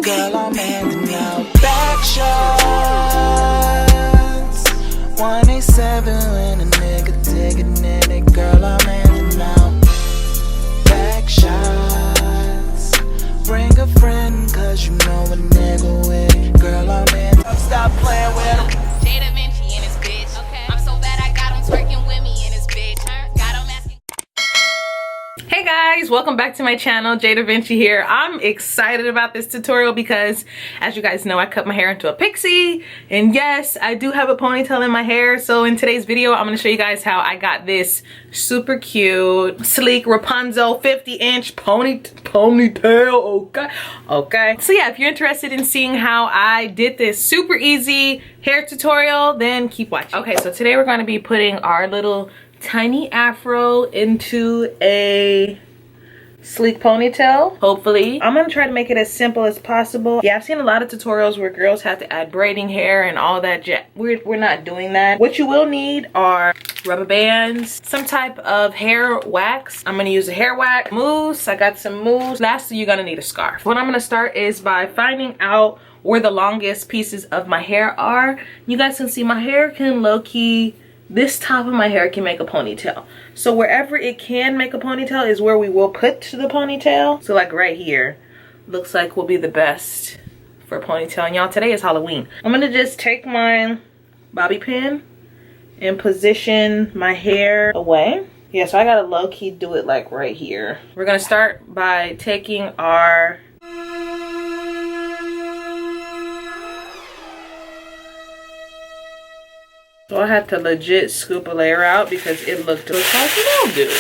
Girl, I'm handing out back shots. 187 when a nigga taking it. Girl, I'm handing out back shots. Bring a friend, cause you know a nigga with. Girl, I'm handing out. Stop playing with him. TWA in his bitch. Okay. I'm so bad I got him twerking with me in his bitch. Got him asking. Hey guys, welcome back to my channel. TWA here. I'm excited about this tutorial because, as you guys know, I cut my hair into a pixie, and yes, I do have a ponytail in my hair. So in today's video, I'm going to show you guys how I got this super cute, sleek Rapunzel 50-inch ponytail. Okay. So yeah, if you're interested in seeing how I did this super easy hair tutorial, then keep watching. Okay, so today we're going to be putting our little tiny afro into a sleek ponytail, hopefully. I'm gonna try to make it as simple as possible. Yeah, I've seen a lot of tutorials where girls have to add braiding hair and all that. We're not doing that. What you will need are rubber bands, some type of hair wax. I'm gonna use a hair wax, mousse. I got some mousse. Lastly, you're gonna need a scarf. What I'm gonna start is by finding out where the longest pieces of my hair are. You guys can see my hair can low-key, this top of my hair can make a ponytail. So wherever it can make a ponytail is where we will put the ponytail. So like right here, looks like will be the best for a ponytail. And y'all, today is Halloween. I'm gonna just take my bobby pin and position my hair away. Yeah, so I gotta low-key do it like right here. We're gonna start by taking our so I had to legit scoop a layer out because it looked like it do.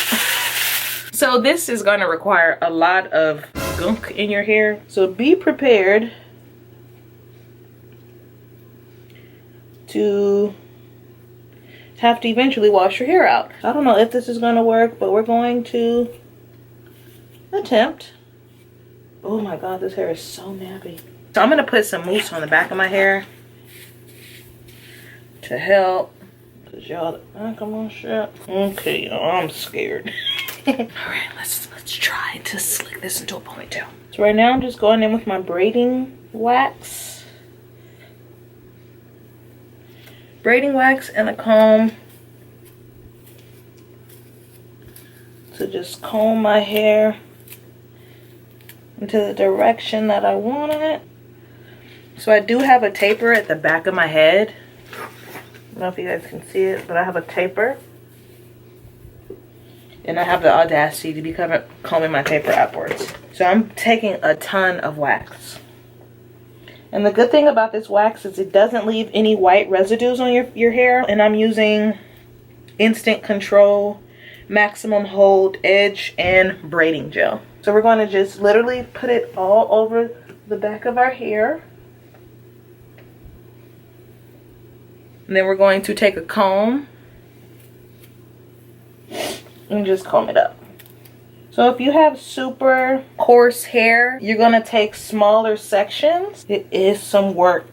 So this is gonna require a lot of gunk in your hair. So be prepared to have to eventually wash your hair out. I don't know if this is gonna work, but we're going to attempt. Oh my God, this hair is so nappy. So I'm gonna put some mousse on the back of my hair to help, cause y'all the back of my shit. Okay, y'all, I'm scared. All right, let's try to slick this into a ponytail. So right now I'm just going in with my braiding wax, and a comb to just comb my hair into the direction that I want it. So I do have a taper at the back of my head. I don't know if you guys can see it, but I have a taper. And I have the audacity to be combing my taper upwards. So I'm taking a ton of wax. And the good thing about this wax is it doesn't leave any white residues on your hair. And I'm using Instant Control, Maximum Hold Edge, and Braiding Gel. So we're going to just literally put it all over the back of our hair. And then we're going to take a comb and just comb it up. So if you have super coarse hair, you're gonna take smaller sections. It is some work,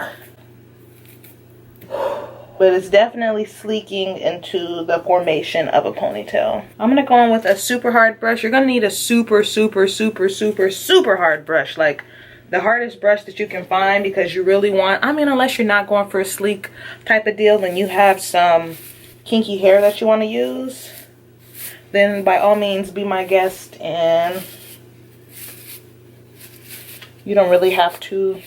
but it's definitely sleeking into the formation of a ponytail. I'm gonna go in with a super hard brush. You're gonna need a super hard brush, like the hardest brush that you can find, because you really want, I mean, unless you're not going for a sleek type of deal, then you have some kinky hair that you want to use, then by all means be my guest, and you don't really have to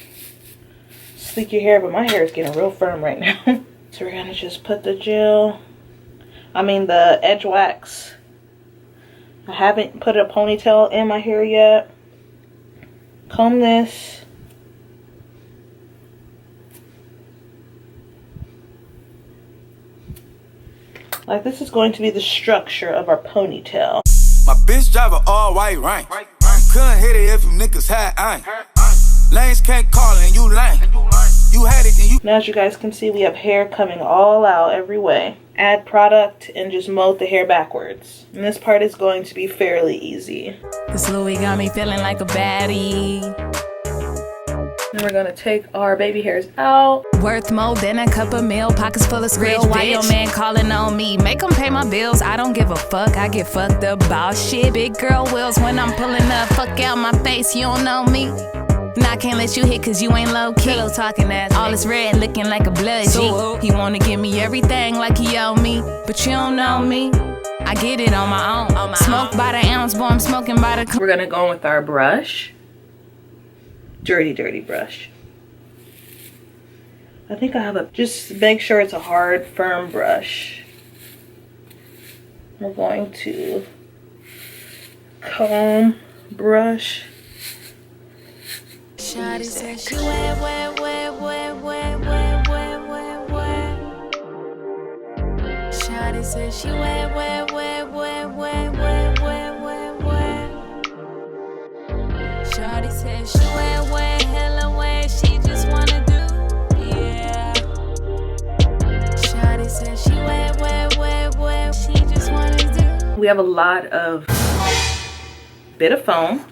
sleek your hair, but my hair is getting real firm right now. So we're gonna just put the edge wax. I haven't put a ponytail in my hair yet. Comb this. Like, this is going to be the structure of our ponytail. My bitch drive a all white rank. Couldn't hit it if you niggas had ain't. Lanes can't call and you lame. You had it and you. Now, as you guys can see, we have hair coming all out every way. Add product and just mold the hair backwards. And this part is going to be fairly easy. This Louis got me feeling like a baddie. Then we're gonna take our baby hairs out. Worth more than a cup of meal, pockets full of skrill. Why your man calling on me? Make him pay my bills. I don't give a fuck. I get fucked up about shit. Big girl wheels when I'm pulling up. Fuck out my face, you don't know me. And I can't let you hit cause you ain't low key. Pillow talking ass. All this red looking like a blood G. He wanna give me everything like he owe me. But you don't know me. I get it on my own. Smoke by the ounce, boy, I'm smoking by the... We're gonna go in with our brush. Dirty, dirty brush. I think I have a... Just make sure it's a hard, firm brush. We're going to comb, brush. Shawty said she wet. Shawty said she wet. Shawty said she wet, hella wet. She just wanna do, yeah. Shawty said she wet. She just wanna do. We have a lot of bit of foam.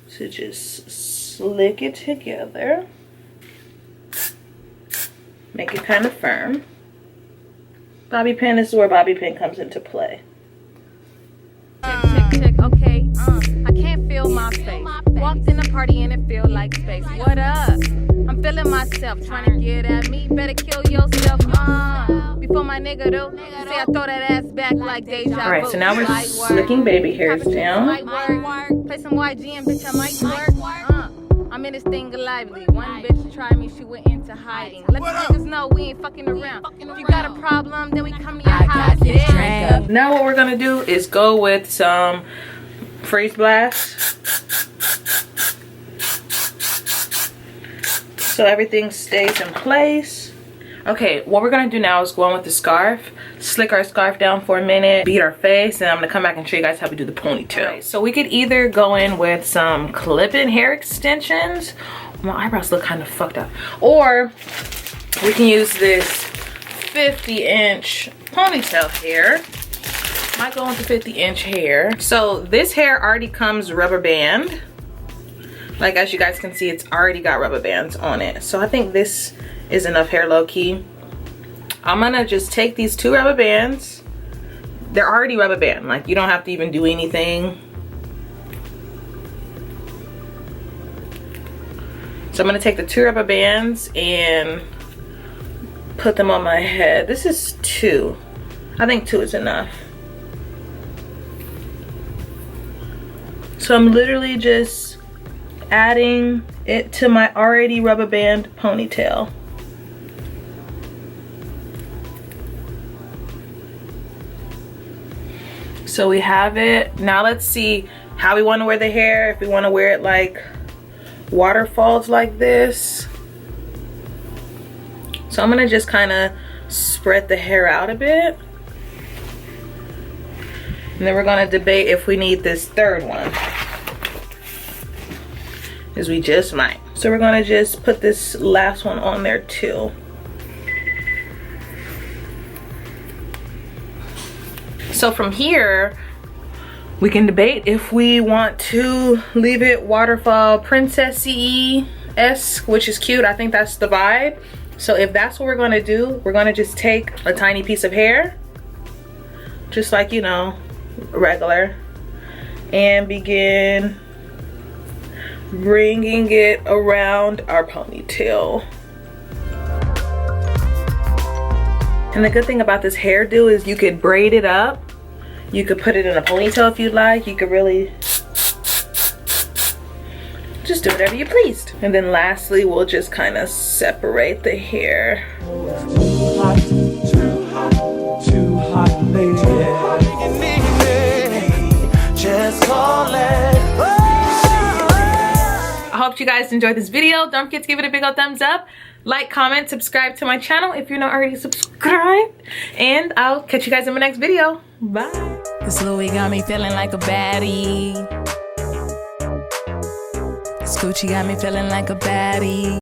So just slick it together. Make it kind of firm. Bobby pin, this is where bobby pin comes into play. Check, okay, I can't feel my face. Walked in a party and it feel like space. What up? I'm feeling myself, trying to get at me. Better kill yourself, before my nigga do. Say I throw that ass back like deja vu. Alright, so now we're slicking baby hairs down. Play some YG and bitch, I might work. I'm in this thing lively. One bitch tried me, she went into hiding. Let the niggas know we ain't fucking around. If you got a problem, then we come to your house. Yeah. Now what we're gonna do is go with some freeze blast. So everything stays in place. Okay, what we're gonna do now is go on with the scarf, slick our scarf down for a minute, beat our face, and I'm gonna come back and show you guys how we do the ponytail. Right, so we could either go in with some clip-in hair extensions. My eyebrows look kind of fucked up. Or we can use this 50-inch ponytail hair. Might go with the 50-inch hair. So this hair already comes rubber band. Like as you guys can see, it's already got rubber bands on it. So I think this is enough hair low key. I'm gonna just take these 2 rubber bands. They're already rubber band, like you don't have to even do anything. So I'm gonna take the 2 rubber bands and put them on my head. This is 2. I think 2 is enough. So I'm literally just adding it to my already rubber band ponytail. So we have it. Now let's see how we want to wear the hair. If we want to wear it like waterfalls like this. So I'm gonna just kind of spread the hair out a bit. And then we're gonna debate if we need this 3rd one. Because we just might. So we're gonna just put this last one on there too. So from here, we can debate if we want to leave it waterfall princessy-esque, which is cute. I think that's the vibe. So if that's what we're gonna do, we're gonna just take a tiny piece of hair, just like, you know, regular, and begin bringing it around our ponytail. And the good thing about this hairdo is you could braid it up. You could put it in a ponytail if you'd like. You could really just do whatever you pleased. And then lastly, we'll just kind of separate the hair. Too hot, lady. Just call it. I hope you guys enjoyed this video. Don't forget to give it a big old thumbs up. Like, comment, subscribe to my channel if you're not already subscribed. And I'll catch you guys in my next video. Bye. This Louis got me feeling like a baddie. This Gucci got me feeling like a baddie.